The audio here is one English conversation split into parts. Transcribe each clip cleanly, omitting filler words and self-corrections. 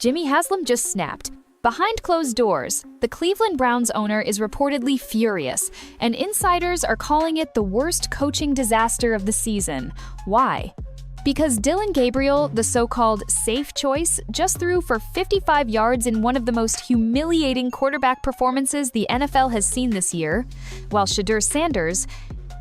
Jimmy Haslam just snapped. Behind closed doors, the Cleveland Browns owner is reportedly furious, and insiders are calling it the worst coaching disaster of the season. Why? Because Dylan Gabriel, the so-called safe choice, just threw for 55 yards in one of the most humiliating quarterback performances the NFL has seen this year, while Shadur Sanders,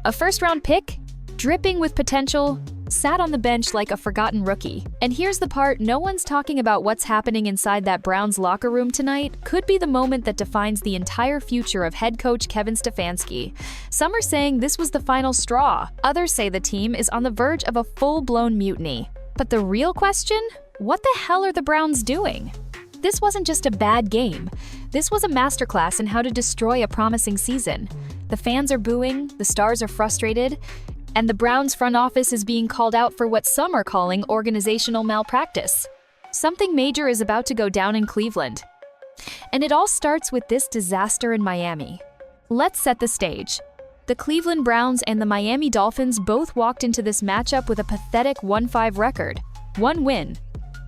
a first-round pick, dripping with potential, sat on the bench like a forgotten rookie. And here's the part no one's talking about: what's happening inside that Browns locker room tonight could be the moment that defines the entire future of head coach Kevin Stefanski. Some are saying this was the final straw. Others say the team is on the verge of a full-blown mutiny. But the real question? What the hell are the Browns doing? This wasn't just a bad game. This was a masterclass in how to destroy a promising season. The fans are booing, the stars are frustrated, and the Browns front office is being called out for what some are calling organizational malpractice. Something major is about to go down in Cleveland. And it all starts with this disaster in Miami. Let's set the stage. The Cleveland Browns and the Miami Dolphins both walked into this matchup with a pathetic 1-5 record. 1 win,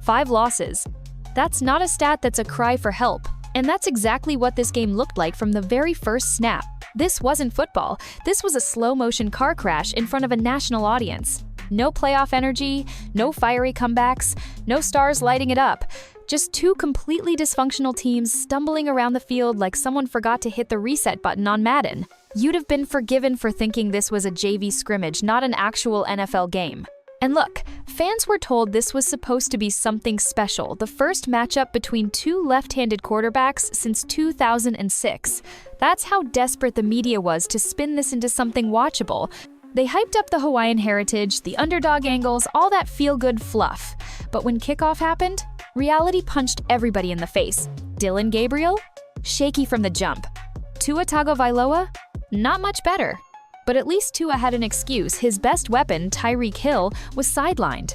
5 losses. That's not a stat that's a cry for help. And that's exactly what this game looked like from the very first snap. This wasn't football. This was a slow-motion car crash in front of a national audience. No playoff energy, no fiery comebacks, no stars lighting it up. Just two completely dysfunctional teams stumbling around the field like someone forgot to hit the reset button on Madden. You'd have been forgiven for thinking this was a JV scrimmage, not an actual NFL game. And look, fans were told this was supposed to be something special, the first matchup between two left-handed quarterbacks since 2006. That's how desperate the media was to spin this into something watchable. They hyped up the Hawaiian heritage, the underdog angles, all that feel-good fluff. But when kickoff happened, reality punched everybody in the face. Dylan Gabriel? Shaky from the jump. Tua Tagovailoa? Not much better. But at least Tua had an excuse. His best weapon, Tyreek Hill, was sidelined.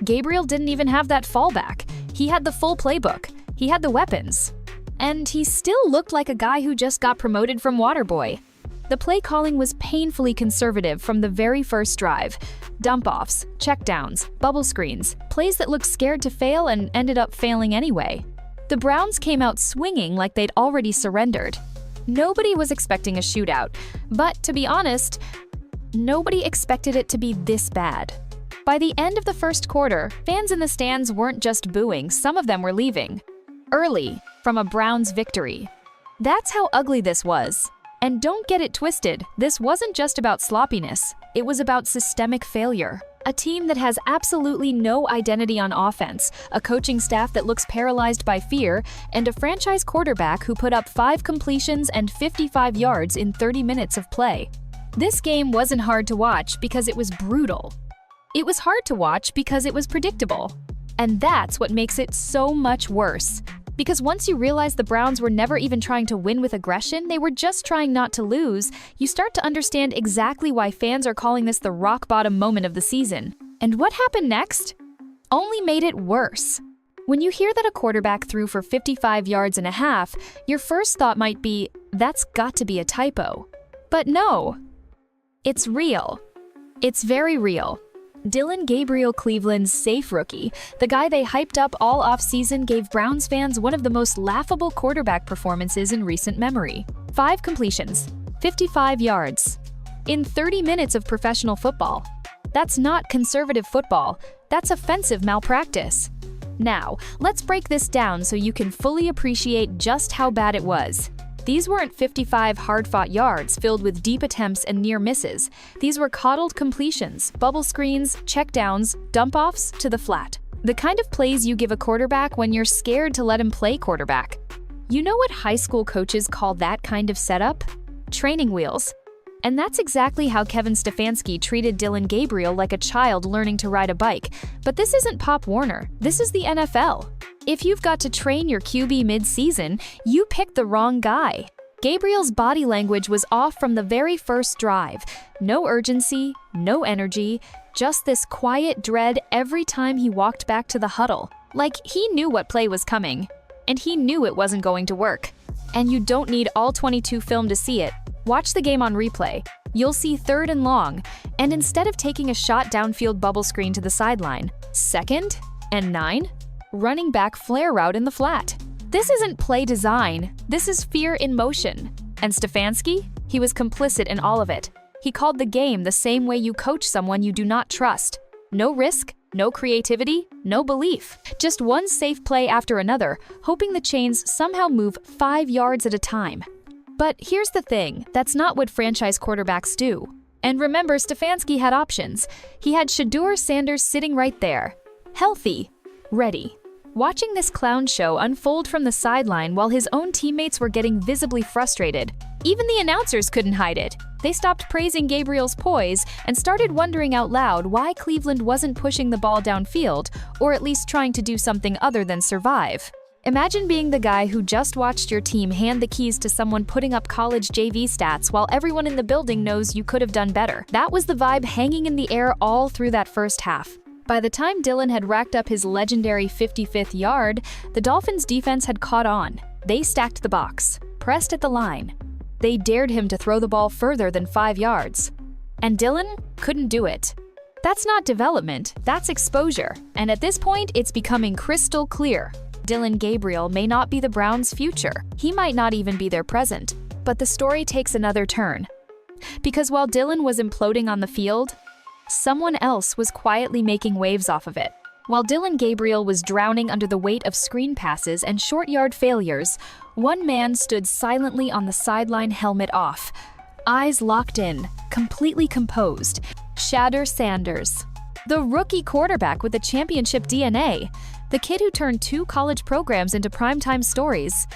Gabriel didn't even have that fallback. He had the full playbook. He had the weapons. And he still looked like a guy who just got promoted from Waterboy. The play calling was painfully conservative from the very first drive. Dump-offs, checkdowns, bubble screens, plays that looked scared to fail and ended up failing anyway. The Browns came out swinging like they'd already surrendered. Nobody was expecting a shootout, but to be honest, nobody expected it to be this bad. By the end of the first quarter, fans in the stands weren't just booing, some of them were leaving. Early, from a Browns victory. That's how ugly this was. And don't get it twisted, this wasn't just about sloppiness, it was about systemic failure. A team that has absolutely no identity on offense, a coaching staff that looks paralyzed by fear, and a franchise quarterback who put up 5 completions and 55 yards in 30 minutes of play. This game wasn't hard to watch because it was brutal. It was hard to watch because it was predictable. And that's what makes it so much worse. Because once you realize the Browns were never even trying to win with aggression, they were just trying not to lose, you start to understand exactly why fans are calling this the rock-bottom moment of the season. And what happened next? Only made it worse. When you hear that a quarterback threw for 55 yards and a half, your first thought might be, that's got to be a typo. But no. It's real. It's very real. Dylan Gabriel, Cleveland's safe rookie, the guy they hyped up all offseason, gave Browns fans one of the most laughable quarterback performances in recent memory. 5 completions, 55 yards, in 30 minutes of professional football. That's not conservative football, that's offensive malpractice. Now, let's break this down so you can fully appreciate just how bad it was. These weren't 55 hard-fought yards filled with deep attempts and near misses. These were coddled completions, bubble screens, checkdowns, dump-offs to the flat. The kind of plays you give a quarterback when you're scared to let him play quarterback. You know what high school coaches call that kind of setup? Training wheels. And that's exactly how Kevin Stefanski treated Dylan Gabriel, like a child learning to ride a bike. But this isn't Pop Warner. This is the NFL. If you've got to train your QB mid-season, you picked the wrong guy. Gabriel's body language was off from the very first drive. No urgency, no energy, just this quiet dread every time he walked back to the huddle. Like he knew what play was coming, and he knew it wasn't going to work. And you don't need all 22 film to see it. Watch the game on replay. You'll see 3rd and long, and instead of taking a shot downfield bubble screen to the sideline, 2nd and 9, running back flare route in the flat. This isn't play design, this is fear in motion. And Stefanski? He was complicit in all of it. He called the game the same way you coach someone you do not trust. No risk, no creativity, no belief. Just one safe play after another, hoping the chains somehow move 5 yards at a time. But here's the thing, that's not what franchise quarterbacks do. And remember, Stefanski had options. He had Shadur Sanders sitting right there. Healthy. Ready. Watching this clown show unfold from the sideline while his own teammates were getting visibly frustrated. Even the announcers couldn't hide it. They stopped praising Gabriel's poise and started wondering out loud why Cleveland wasn't pushing the ball downfield, or at least trying to do something other than survive. Imagine being the guy who just watched your team hand the keys to someone putting up college JV stats while everyone in the building knows you could have done better. That was the vibe hanging in the air all through that first half. By the time Dylan had racked up his legendary 55th yard, the Dolphins' defense had caught on. They stacked the box, pressed at the line. They dared him to throw the ball further than 5 yards. And Dylan couldn't do it. That's not development, that's exposure. And at this point, it's becoming crystal clear. Dylan Gabriel may not be the Browns' future. He might not even be their present. But the story takes another turn. Because while Dylan was imploding on the field, someone else was quietly making waves off of it. While Dylan Gabriel was drowning under the weight of screen passes and short yard failures, one man stood silently on the sideline, helmet off, eyes locked in, completely composed. Shadur Sanders. The rookie quarterback with the championship DNA. The kid who turned 2 college programs into primetime stories.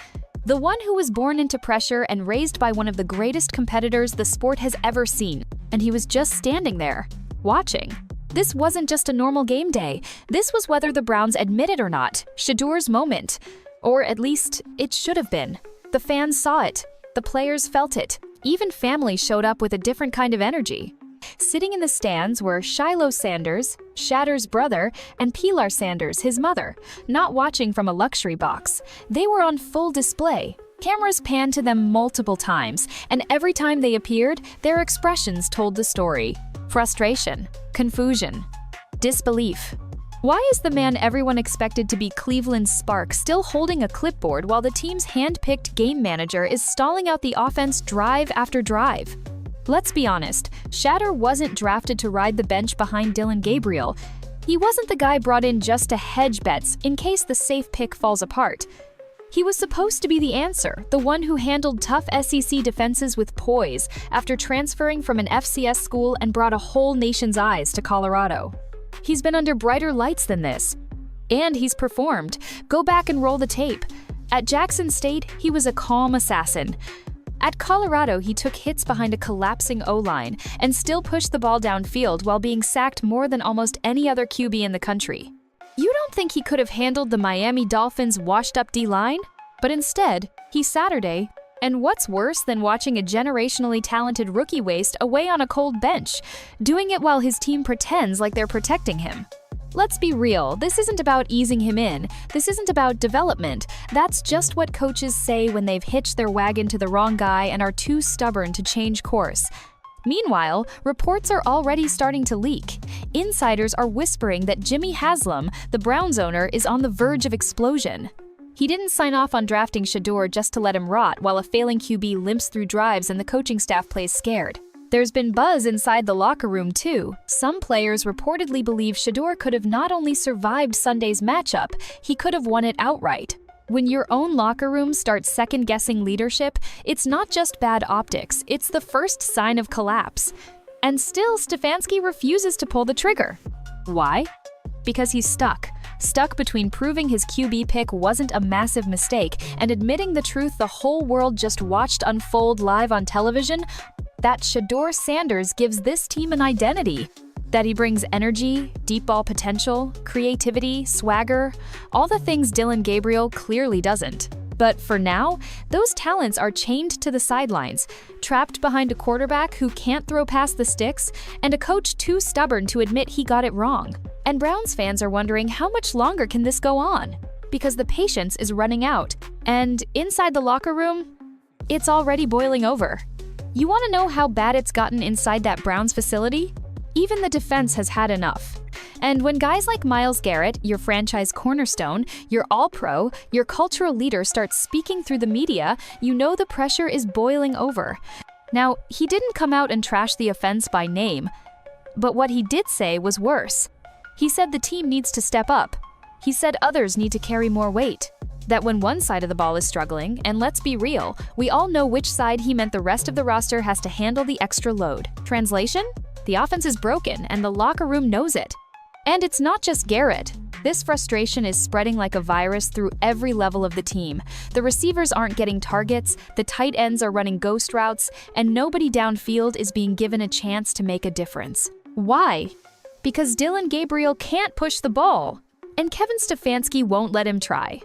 The one who was born into pressure and raised by one of the greatest competitors the sport has ever seen. And he was just standing there, watching. This wasn't just a normal game day. This was, whether the Browns admit it or not, Shedur's moment. Or at least, it should have been. The fans saw it. The players felt it. Even families showed up with a different kind of energy. Sitting in the stands were Shiloh Sanders, Shadur's brother, and Pilar Sanders, his mother, not watching from a luxury box. They were on full display. Cameras panned to them multiple times, and every time they appeared, their expressions told the story. Frustration, confusion, disbelief. Why is the man everyone expected to be Cleveland's spark still holding a clipboard while the team's hand-picked game manager is stalling out the offense drive after drive? Let's be honest, Shadur wasn't drafted to ride the bench behind Dylan Gabriel. He wasn't the guy brought in just to hedge bets in case the safe pick falls apart. He was supposed to be the answer, the one who handled tough SEC defenses with poise after transferring from an FCS school and brought a whole nation's eyes to Colorado. He's been under brighter lights than this. And he's performed. Go back and roll the tape. At Jackson State, he was a calm assassin. At Colorado, he took hits behind a collapsing O-line and still pushed the ball downfield while being sacked more than almost any other QB in the country. You don't think he could have handled the Miami Dolphins' washed-up D-line? But instead, he's Saturday. And what's worse than watching a generationally talented rookie waste away on a cold bench, doing it while his team pretends like they're protecting him? Let's be real, this isn't about easing him in. This isn't about development. That's just what coaches say when they've hitched their wagon to the wrong guy and are too stubborn to change course. Meanwhile, reports are already starting to leak. Insiders are whispering that Jimmy Haslam, the Browns owner, is on the verge of explosion. He didn't sign off on drafting Shedeur just to let him rot while a failing QB limps through drives and the coaching staff plays scared. There's been buzz inside the locker room too. Some players reportedly believe Shedeur could have not only survived Sunday's matchup, he could have won it outright. When your own locker room starts second-guessing leadership, it's not just bad optics, it's the first sign of collapse. And still, Stefanski refuses to pull the trigger. Why? Because he's stuck. Stuck between proving his QB pick wasn't a massive mistake and admitting the truth the whole world just watched unfold live on television, that Shadur Sanders gives this team an identity. That he brings energy, deep ball potential, creativity, swagger, all the things Dylan Gabriel clearly doesn't. But for now, those talents are chained to the sidelines, trapped behind a quarterback who can't throw past the sticks and a coach too stubborn to admit he got it wrong. And Browns fans are wondering, how much longer can this go on? Because the patience is running out. And inside the locker room, it's already boiling over. You want to know how bad it's gotten inside that Browns facility? Even the defense has had enough. And when guys like Myles Garrett, your franchise cornerstone, your all-pro, your cultural leader starts speaking through the media, you know the pressure is boiling over. Now, he didn't come out and trash the offense by name, but what he did say was worse. He said the team needs to step up. He said others need to carry more weight. That when one side of the ball is struggling, and let's be real, we all know which side he meant the rest of the roster has to handle the extra load. Translation? The offense is broken, and the locker room knows it. And it's not just Garrett. This frustration is spreading like a virus through every level of the team. The receivers aren't getting targets, the tight ends are running ghost routes, and nobody downfield is being given a chance to make a difference. Why? Because Dylan Gabriel can't push the ball, and Kevin Stefanski won't let him try.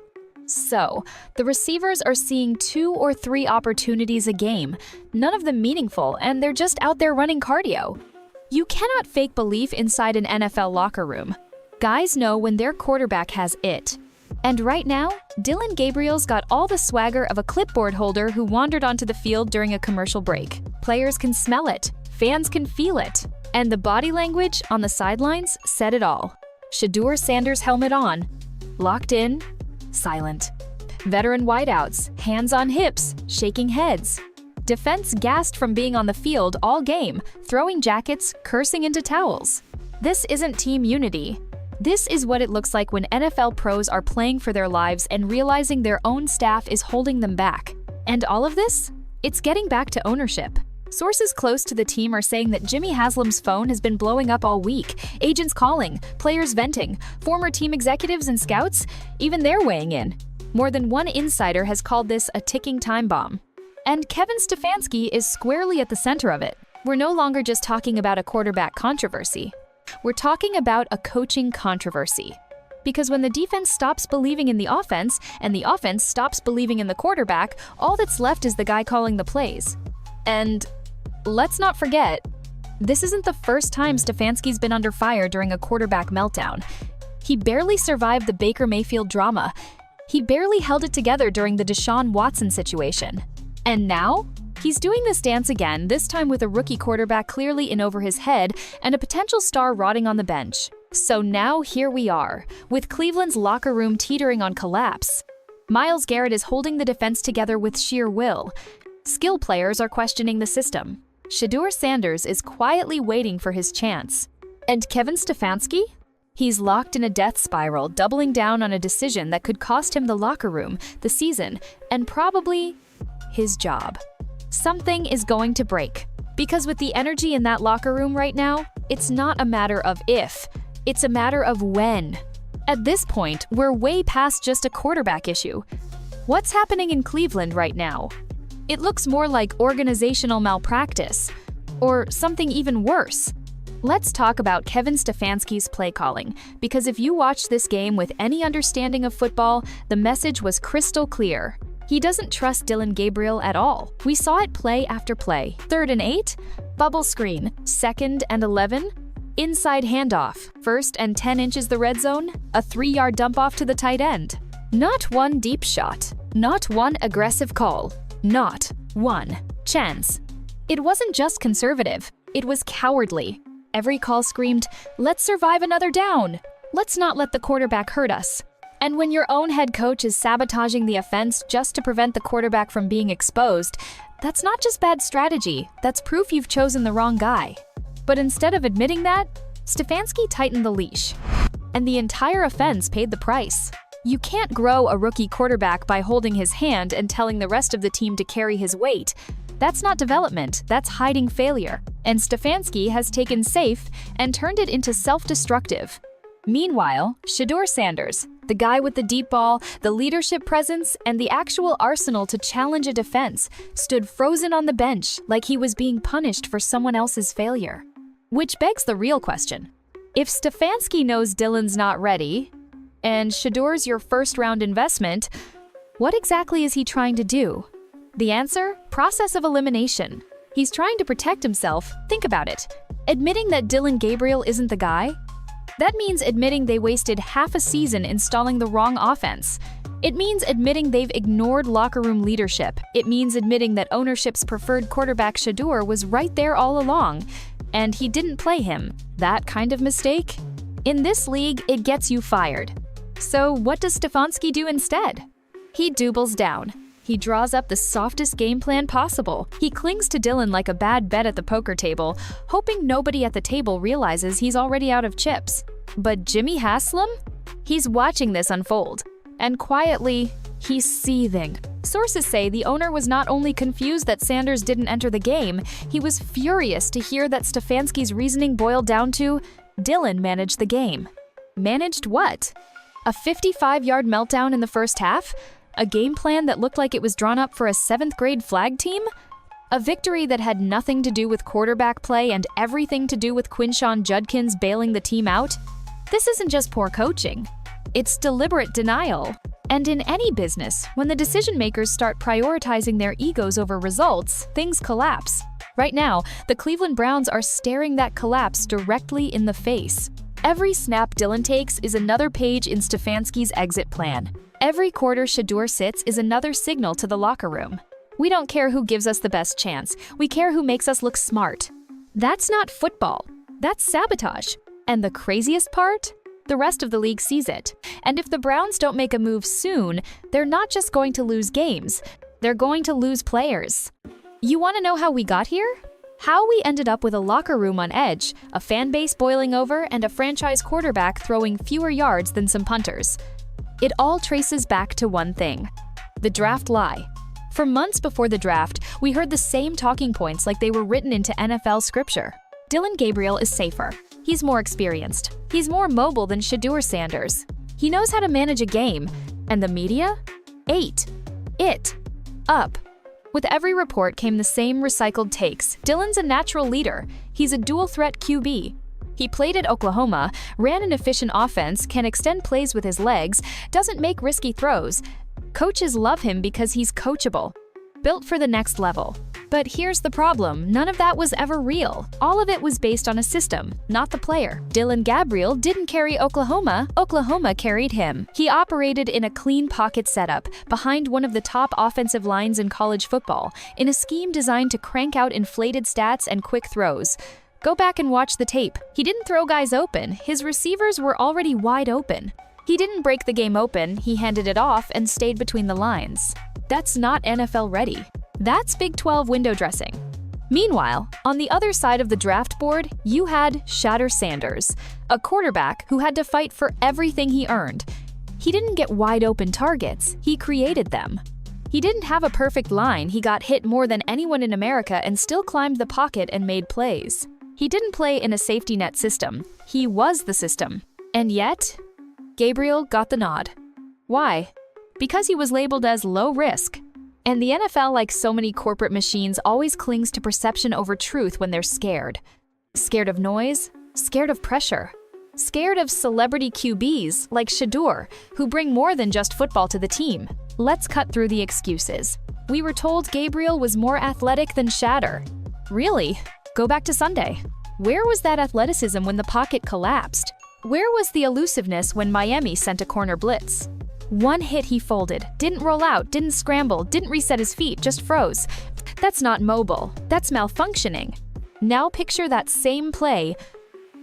So, the receivers are seeing 2 or 3 opportunities a game, none of them meaningful, and they're just out there running cardio. You cannot fake belief inside an NFL locker room. Guys know when their quarterback has it. And right now, Dylan Gabriel's got all the swagger of a clipboard holder who wandered onto the field during a commercial break. Players can smell it, fans can feel it, and the body language on the sidelines said it all. Shadur Sanders helmet on, locked in, silent. Veteran wideouts, hands on hips, shaking heads. Defense gassed from being on the field all game, throwing jackets, cursing into towels. This isn't team unity. This is what it looks like when NFL pros are playing for their lives and realizing their own staff is holding them back. And all of this? It's getting back to ownership. Sources close to the team are saying that Jimmy Haslam's phone has been blowing up all week. Agents calling, players venting, former team executives and scouts, even they're weighing in. More than one insider has called this a ticking time bomb. And Kevin Stefanski is squarely at the center of it. We're no longer just talking about a quarterback controversy. We're talking about a coaching controversy. Because when the defense stops believing in the offense and the offense stops believing in the quarterback, all that's left is the guy calling the plays. And let's not forget, this isn't the first time Stefanski's been under fire during a quarterback meltdown. He barely survived the Baker Mayfield drama. He barely held it together during the Deshaun Watson situation. And now, he's doing this dance again, this time with a rookie quarterback clearly in over his head and a potential star rotting on the bench. So now here we are, with Cleveland's locker room teetering on collapse. Myles Garrett is holding the defense together with sheer will. Skill players are questioning the system. Shadur Sanders is quietly waiting for his chance. And Kevin Stefanski? He's locked in a death spiral, doubling down on a decision that could cost him the locker room, the season, and probably his job. Something is going to break. Because with the energy in that locker room right now, it's not a matter of if, it's a matter of when. At this point, we're way past just a quarterback issue. What's happening in Cleveland right now? It looks more like organizational malpractice, or something even worse. Let's talk about Kevin Stefanski's play calling, because if you watch this game with any understanding of football, the message was crystal clear. He doesn't trust Dylan Gabriel at all. We saw it play after play. 3rd and 8, bubble screen. 2nd and 11, inside handoff. 1st and 10 inches the red zone, a 3-yard dump off to the tight end. Not one deep shot. Not one aggressive call. Not one chance. It wasn't just conservative. It was cowardly. Every call screamed, "Let's survive another down. Let's not let the quarterback hurt us." And when your own head coach is sabotaging the offense just to prevent the quarterback from being exposed, that's not just bad strategy, that's proof you've chosen the wrong guy. But instead of admitting that, Stefanski tightened the leash. And the entire offense paid the price. You can't grow a rookie quarterback by holding his hand and telling the rest of the team to carry his weight. That's not development, that's hiding failure. And Stefanski has taken safe and turned it into self-destructive. Meanwhile, Shadur Sanders, the guy with the deep ball, the leadership presence, and the actual arsenal to challenge a defense, stood frozen on the bench like he was being punished for someone else's failure. Which begs the real question. If Stefanski knows Dylan's not ready, and Shedur's your first-round investment, what exactly is he trying to do? The answer? Process of elimination. He's trying to protect himself. Think about it. Admitting that Dylan Gabriel isn't the guy? That means admitting they wasted half a season installing the wrong offense. It means admitting they've ignored locker room leadership. It means admitting that ownership's preferred quarterback Shedeur was right there all along. and he didn't play him. That kind of mistake? In this league, it gets you fired. So what does Stefanski do instead? He doubles down. He draws up the softest game plan possible. He clings to Dylan like a bad bet at the poker table, hoping nobody at the table realizes he's already out of chips. But Jimmy Haslam? He's watching this unfold. And quietly, he's seething. Sources say the owner was not only confused that Sanders didn't enter the game, he was furious to hear that Stefanski's reasoning boiled down to Dylan managed the game. Managed what? A 55-yard meltdown in the first half? A game plan that looked like it was drawn up for a 7th grade flag team? A victory that had nothing to do with quarterback play and everything to do with Quinshon Judkins bailing the team out? This isn't just poor coaching. It's deliberate denial. And in any business, when the decision makers start prioritizing their egos over results, things collapse. Right now, the Cleveland Browns are staring that collapse directly in the face. Every snap Dylan takes is another page in Stefanski's exit plan. Every quarter Shadur sits is another signal to the locker room. We don't care who gives us the best chance. We care who makes us look smart. That's not football. That's sabotage. And the craziest part? The rest of the league sees it. And if the Browns don't make a move soon, they're not just going to lose games. They're going to lose players. You want to know how we got here? How we ended up with a locker room on edge, a fan base boiling over, and a franchise quarterback throwing fewer yards than some punters. It all traces back to one thing: the draft lie. For months before the draft, we heard the same talking points like they were written into NFL scripture. Dylan Gabriel is safer. He's more experienced. He's more mobile than Shadur Sanders. He knows how to manage a game. And the media? Ate it up. With every report came the same recycled takes. Dylan's a natural leader. He's a dual-threat QB. He played at Oklahoma, ran an efficient offense, can extend plays with his legs, doesn't make risky throws. Coaches love him because he's coachable, built for the next level. But here's the problem: none of that was ever real. All of it was based on a system, not the player. Dylan Gabriel didn't carry Oklahoma, Oklahoma carried him. He operated in a clean pocket setup, behind one of the top offensive lines in college football, in a scheme designed to crank out inflated stats and quick throws. Go back and watch the tape. He didn't throw guys open. His receivers were already wide open. He didn't break the game open. He handed it off and stayed between the lines. That's not NFL ready. That's Big 12 window dressing. Meanwhile, on the other side of the draft board, you had Shadur Sanders, a quarterback who had to fight for everything he earned. He didn't get wide open targets. He created them. He didn't have a perfect line. He got hit more than anyone in America and still climbed the pocket and made plays. He didn't play in a safety net system. He was the system. And yet, Gabriel got the nod. Why? Because he was labeled as low risk. And the NFL, like so many corporate machines, always clings to perception over truth when they're scared. Scared of noise, scared of pressure, scared of celebrity QBs like Shedeur, who bring more than just football to the team. Let's cut through the excuses. We were told Gabriel was more athletic than Shadur. Really? Go back to Sunday. Where was that athleticism when the pocket collapsed? Where was the elusiveness when Miami sent a corner blitz? One hit he folded, didn't roll out, didn't scramble, didn't reset his feet, just froze. That's not mobile. That's malfunctioning. Now picture that same play,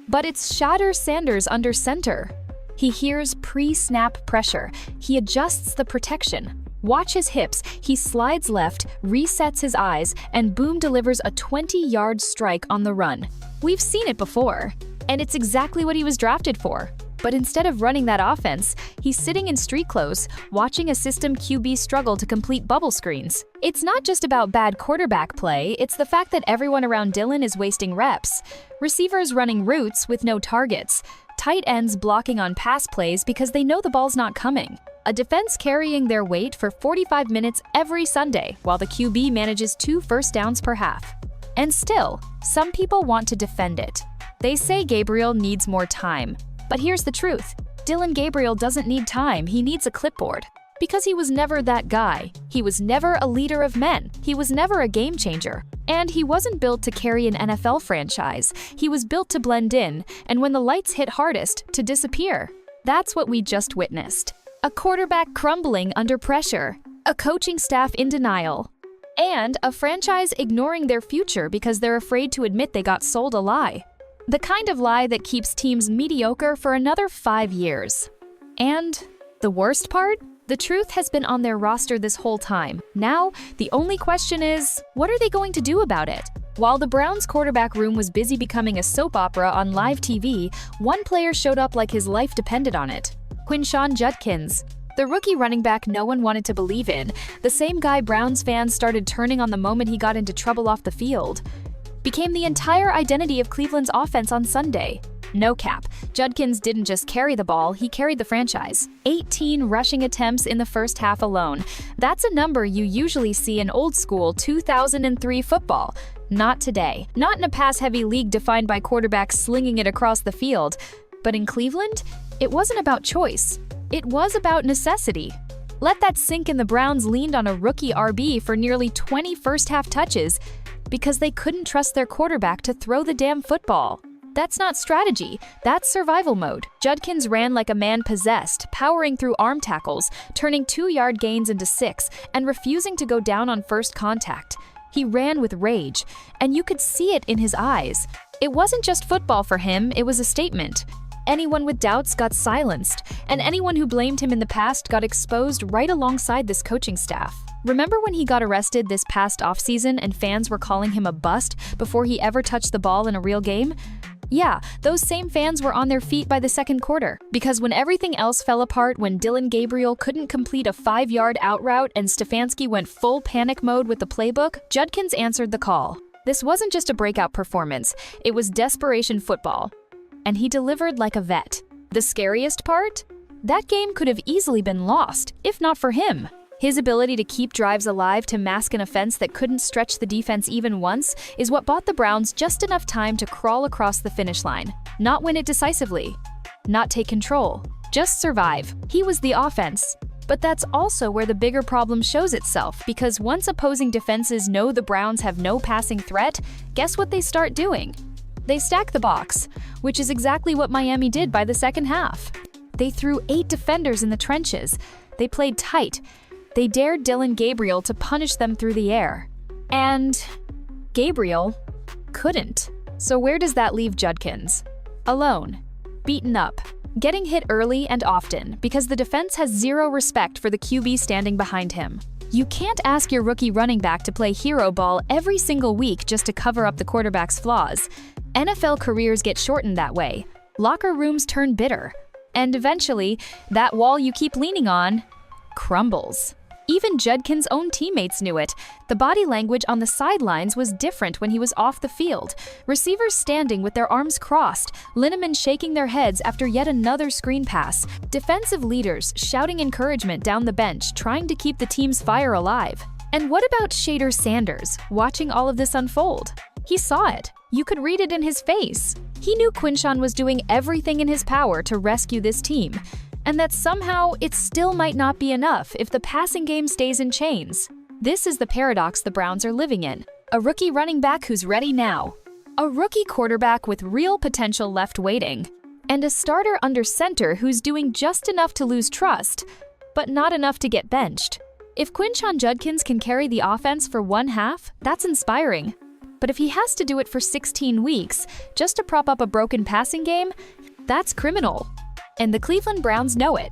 but it's Shadur Sanders under center. He hears pre-snap pressure. He adjusts the protection. Watch his hips. He slides left, resets his eyes, and boom delivers a 20-yard strike on the run. We've seen it before, and it's exactly what he was drafted for. But instead of running that offense, he's sitting in street clothes, watching a system QB struggle to complete bubble screens. It's not just about bad quarterback play, it's the fact that everyone around Dylan is wasting reps. Receivers running routes with no targets. Tight ends blocking on pass plays because they know the ball's not coming. A defense carrying their weight for 45 minutes every Sunday, while the QB manages 2 first downs per half. And still, some people want to defend it. They say Gabriel needs more time. But here's the truth. Dylan Gabriel doesn't need time, he needs a clipboard. Because he was never that guy. He was never a leader of men. He was never a game changer. And he wasn't built to carry an NFL franchise. He was built to blend in, and when the lights hit hardest, to disappear. That's what we just witnessed. A quarterback crumbling under pressure. A coaching staff in denial. and a franchise ignoring their future because they're afraid to admit they got sold a lie. The kind of lie that keeps teams mediocre for another 5 years. And the worst part? The truth has been on their roster this whole time. Now, the only question is, what are they going to do about it? While the Browns' quarterback room was busy becoming a soap opera on live TV, one player showed up like his life depended on it. Quinshon Judkins. The rookie running back no one wanted to believe in, the same guy Browns fans started turning on the moment he got into trouble off the field, became the entire identity of Cleveland's offense on Sunday. No cap, Judkins didn't just carry the ball, he carried the franchise. 18 rushing attempts in the first half alone. That's a number you usually see in old-school 2003 football. Not today. Not in a pass-heavy league defined by quarterbacks slinging it across the field. But in Cleveland, it wasn't about choice. It was about necessity. Let that sink in. The Browns leaned on a rookie RB for nearly 20 first-half touches because they couldn't trust their quarterback to throw the damn football. That's not strategy, that's survival mode. Judkins ran like a man possessed, powering through arm tackles, turning 2-yard gains into 6, and refusing to go down on first contact. He ran with rage, and you could see it in his eyes. It wasn't just football for him, it was a statement. Anyone with doubts got silenced, and anyone who blamed him in the past got exposed right alongside this coaching staff. Remember when he got arrested this past offseason and fans were calling him a bust before he ever touched the ball in a real game? Yeah, those same fans were on their feet by the second quarter, because when everything else fell apart, when Dillon Gabriel couldn't complete a 5-yard out route and Stefanski went full panic mode with the playbook, Judkins answered the call. This wasn't just a breakout performance, it was desperation football. And he delivered like a vet. The scariest part? That game could have easily been lost, if not for him. His ability to keep drives alive to mask an offense that couldn't stretch the defense even once is what bought the Browns just enough time to crawl across the finish line. Not win it decisively, not take control, just survive. He was the offense. But that's also where the bigger problem shows itself, because once opposing defenses know the Browns have no passing threat, guess what they start doing? They stack the box, which is exactly what Miami did by the second half. They threw 8 defenders in the trenches. They played tight. They dared Dylan Gabriel to punish them through the air. And Gabriel couldn't. So where does that leave Judkins? Alone, beaten up, getting hit early and often because the defense has zero respect for the QB standing behind him. You can't ask your rookie running back to play hero ball every single week just to cover up the quarterback's flaws. NFL careers get shortened that way. Locker rooms turn bitter. And eventually, that wall you keep leaning on crumbles. Even Judkins' own teammates knew it. The body language on the sidelines was different when he was off the field. Receivers standing with their arms crossed, linemen shaking their heads after yet another screen pass, defensive leaders shouting encouragement down the bench, trying to keep the team's fire alive. And what about Shadur Sanders, watching all of this unfold? He saw it. You could read it in his face. He knew Quinshon was doing everything in his power to rescue this team, and that somehow it still might not be enough if the passing game stays in chains. This is the paradox the Browns are living in. A rookie running back who's ready now. A rookie quarterback with real potential left waiting. And a starter under center who's doing just enough to lose trust, but not enough to get benched. If Quinshon Judkins can carry the offense for one half, that's inspiring. But if he has to do it for 16 weeks just to prop up a broken passing game, that's criminal. And the Cleveland Browns know it.